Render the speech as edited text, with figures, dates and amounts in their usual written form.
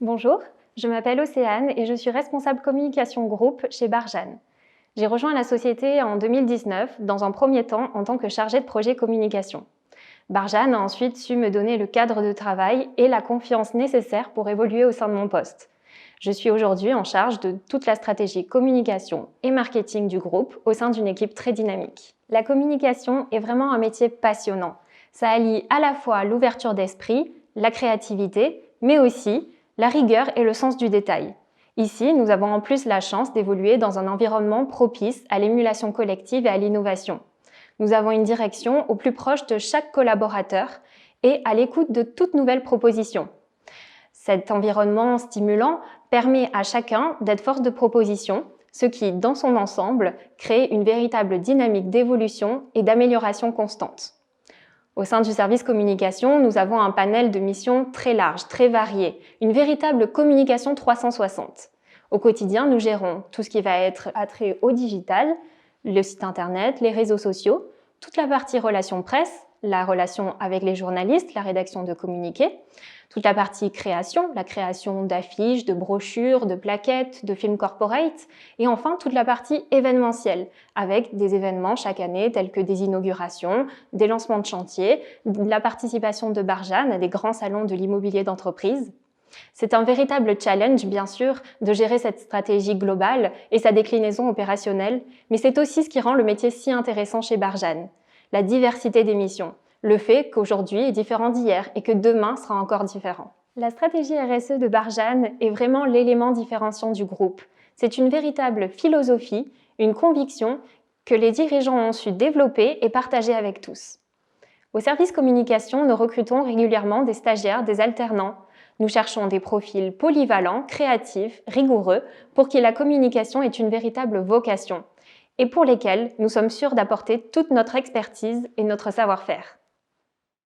Bonjour, je m'appelle Océane et je suis responsable communication groupe chez Barjane. J'ai rejoint la société en 2019, dans un premier temps en tant que chargée de projet communication. Barjane a ensuite su me donner le cadre de travail et la confiance nécessaire pour évoluer au sein de mon poste. Je suis aujourd'hui en charge de toute la stratégie communication et marketing du groupe au sein d'une équipe très dynamique. La communication est vraiment un métier passionnant. Ça allie à la fois l'ouverture d'esprit, la créativité, mais aussi la rigueur et le sens du détail. Ici, nous avons en plus la chance d'évoluer dans un environnement propice à l'émulation collective et à l'innovation. Nous avons une direction au plus proche de chaque collaborateur et à l'écoute de toute nouvelle proposition. Cet environnement stimulant permet à chacun d'être force de proposition, ce qui, dans son ensemble, crée une véritable dynamique d'évolution et d'amélioration constante. Au sein du service communication, nous avons un panel de missions très large, très varié, une véritable communication 360. Au quotidien, nous gérons tout ce qui va être attrait au digital, le site internet, les réseaux sociaux, toute la partie relations presse, la relation avec les journalistes, la rédaction de communiqués, toute la partie création, la création d'affiches, de brochures, de plaquettes, de films corporate, et enfin toute la partie événementielle, avec des événements chaque année tels que des inaugurations, des lancements de chantiers, la participation de Barjane à des grands salons de l'immobilier d'entreprise. C'est un véritable challenge, bien sûr, de gérer cette stratégie globale et sa déclinaison opérationnelle, mais c'est aussi ce qui rend le métier si intéressant chez Barjane. La diversité des missions, le fait qu'aujourd'hui est différent d'hier et que demain sera encore différent. La stratégie RSE de Barjane est vraiment l'élément différenciant du groupe. C'est une véritable philosophie, une conviction que les dirigeants ont su développer et partager avec tous. Au service communication, nous recrutons régulièrement des stagiaires, des alternants. Nous cherchons des profils polyvalents, créatifs, rigoureux, pour qui la communication est une véritable vocation et pour lesquels nous sommes sûrs d'apporter toute notre expertise et notre savoir-faire.